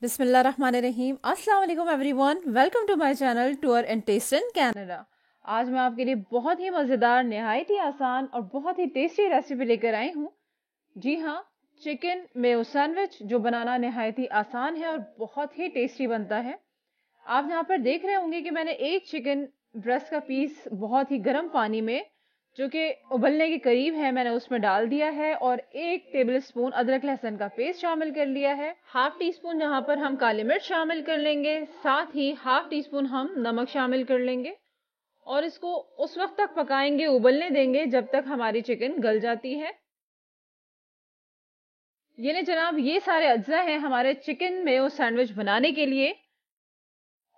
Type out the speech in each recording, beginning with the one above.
बिस्मिल्लाहिर्रहमानिर्रहीम। अस्सलाम वालेकुम everyone, welcome to my channel tour and taste in Canada. आज मैं आपके लिए बहुत ही मज़ेदार, नहायत ही आसान और बहुत ही टेस्टी रेसिपी लेकर आई हूँ। जी हाँ, चिकन मेयो सैंडविच, जो बनाना नहायत ही आसान है और बहुत ही टेस्टी बनता है। आप यहाँ पर देख रहे होंगे कि मैंने एक चिकन ब्रेस्ट का पीस बहुत ही गर्म पानी में, जो कि उबलने के करीब है, मैंने उसमें डाल दिया है और 1 टेबल स्पून अदरक लहसुन का पेस्ट शामिल कर लिया है। हाफ टी स्पून यहाँ पर हम काली मिर्च शामिल कर लेंगे, साथ ही हाफ टी स्पून हम नमक शामिल कर लेंगे और इसको उस वक्त तक पकाएंगे, उबलने देंगे जब तक हमारी चिकन गल जाती है। ये ने जनाब, ये सारे अज्जा हैं हमारे चिकन मेयो सैंडविच बनाने के लिए।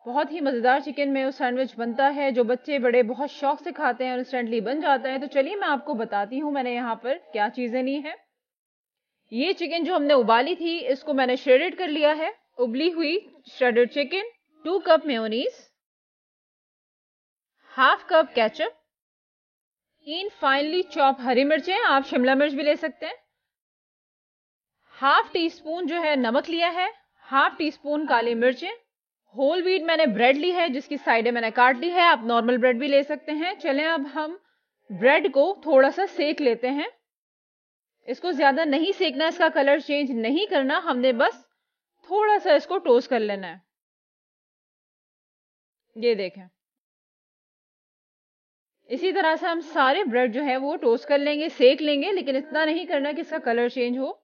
बहुत ही मज़ेदार चिकन मेयो सैंडविच बनता है, जो बच्चे बड़े बहुत शौक से खाते हैं और इंस्टेंटली बन जाता है। तो चलिए मैं आपको बताती हूँ मैंने यहाँ पर क्या चीज़ें ली हैं। ये चिकन जो हमने उबाली थी, इसको मैंने श्रेडेड कर लिया है। उबली हुई shredded chicken, 2 cup mayonnaise, half cup ketchup, 3 finely chop हरी मिर्चें, आप शिमला मिर्च भी ले सकते हैं, हाफ टी स्पून जो है नमक लिया है, हाफ टी स्पून काली मिर्चें, होल व्हीट मैंने ब्रेड ली है जिसकी साइडें मैंने काट ली है, आप नॉर्मल ब्रेड भी ले सकते हैं। चलें अब हम ब्रेड को थोड़ा सा सेक लेते हैं। इसको ज्यादा नहीं सेकना, इसका कलर चेंज नहीं करना, हमने बस थोड़ा सा इसको टोस्ट कर लेना है। ये देखें, इसी तरह से हम सारे ब्रेड जो है वो टोस्ट कर लेंगे, सेक लेंगे, लेकिन इतना नहीं करना कि इसका कलर चेंज हो।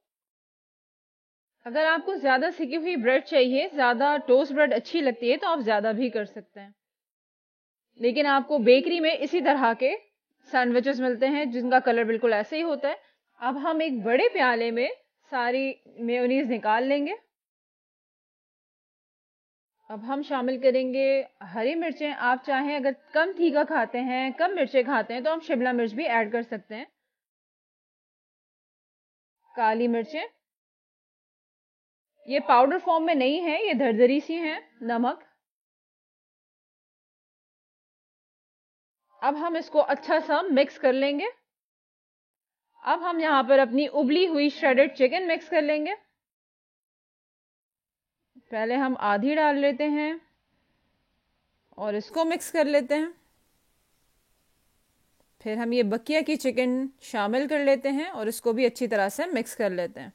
अगर आपको ज्यादा सिकी हुई ब्रेड चाहिए, ज्यादा टोस्ट ब्रेड अच्छी लगती है, तो आप ज्यादा भी कर सकते हैं। लेकिन आपको बेकरी में इसी तरह के सैंडविचेस मिलते हैं जिनका कलर बिल्कुल ऐसे ही होता है। अब हम एक बड़े प्याले में सारी मेयोनीज निकाल लेंगे। अब हम शामिल करेंगे हरी मिर्चें। आप चाहें, अगर कम तीखा खाते हैं, कम मिर्चें खाते हैं, तो हम शिमला मिर्च भी ऐड कर सकते हैं। काली मिर्चें, ये पाउडर फॉर्म में नहीं है, ये दरदरी सी हैं। नमक। अब हम इसको अच्छा सा मिक्स कर लेंगे। अब हम यहाँ पर अपनी उबली हुई श्रेडेड चिकन मिक्स कर लेंगे। पहले हम आधी डाल लेते हैं और इसको मिक्स कर लेते हैं। फिर हम ये बकिया की चिकन शामिल कर लेते हैं और इसको भी अच्छी तरह से मिक्स कर लेते हैं।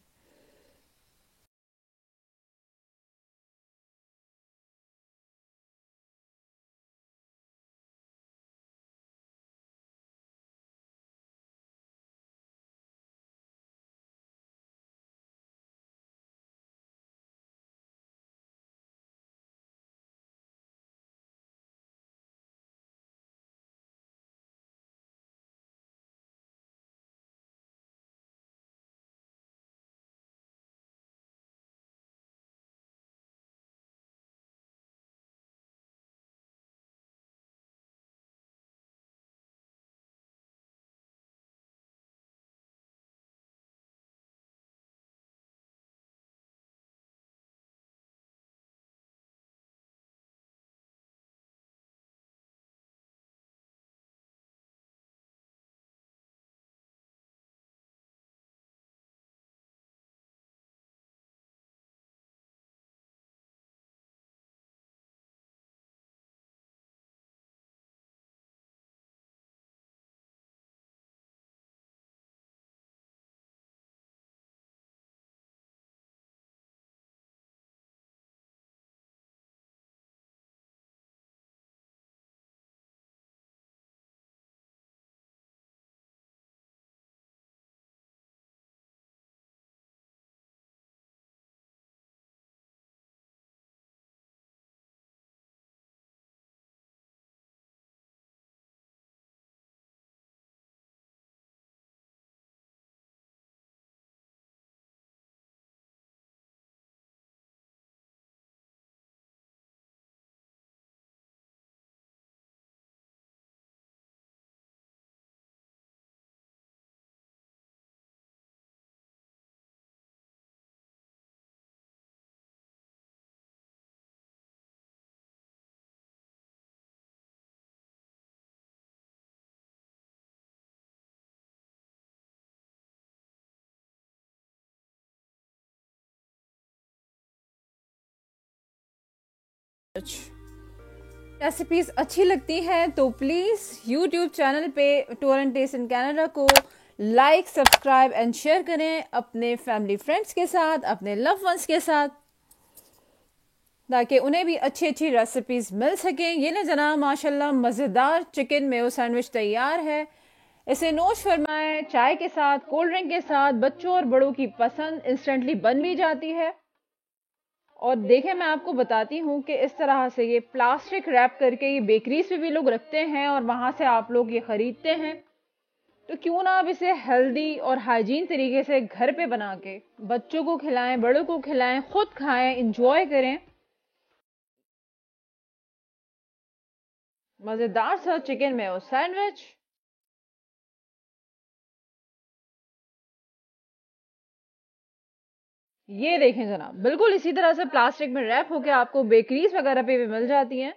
रेसिपीज अच्छी लगती हैं तो प्लीज YouTube चैनल पे tour and taste in Canada को लाइक, सब्सक्राइब एंड शेयर करें अपने फैमिली फ्रेंड्स के साथ, अपने लव वंस के साथ, ताकि उन्हें भी अच्छी अच्छी रेसिपीज मिल सकें। ये ना जनाब माशाल्लाह मज़ेदार चिकन मेयो सैंडविच तैयार है। इसे नोश फरमाएं चाय के साथ, कोल्ड ड्रिंक के साथ। बच्चों और बड़ों की पसंद इंस्टेंटली बन भी जाती है। और देखें, मैं आपको बताती हूँ कि इस तरह से ये प्लास्टिक रैप करके ये बेकरीज पे भी लोग रखते हैं और वहां से आप लोग ये खरीदते हैं। तो क्यों ना आप इसे हेल्दी और हाइजीन तरीके से घर पे बना के बच्चों को खिलाएं, बड़ों को खिलाएं, खुद खाएं, इंजॉय करें। मजेदार सा चिकन मेयो सैंडविच। ये देखें जनाब, बिल्कुल इसी तरह से प्लास्टिक में रैप होके आपको बेकरीज वगैरह पे भी मिल जाती हैं,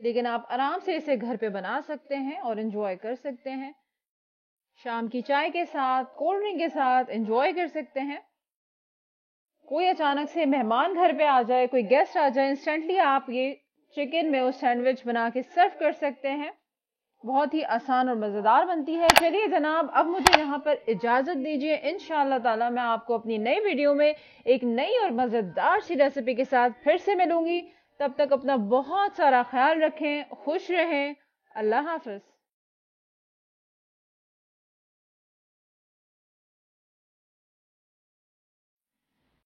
लेकिन आप आराम से इसे घर पे बना सकते हैं और एंजॉय कर सकते हैं। शाम की चाय के साथ, कोल्ड ड्रिंक के साथ एंजॉय कर सकते हैं। कोई अचानक से मेहमान घर पे आ जाए, कोई गेस्ट आ जाए, इंस्टेंटली आप ये चिकन मेयो सैंडविच बना के सर्व कर सकते हैं। बहुत ही आसान और मज़ेदार बनती है। चलिए जनाब, अब मुझे यहाँ पर इजाज़त दीजिए। इंशाअल्लाह ताला मैं आपको अपनी नई वीडियो में एक नई और मज़ेदार सी रेसिपी के साथ फिर से मिलूंगी। तब तक अपना बहुत सारा ख्याल रखें, खुश रहें। अल्लाह हाफ़िज़।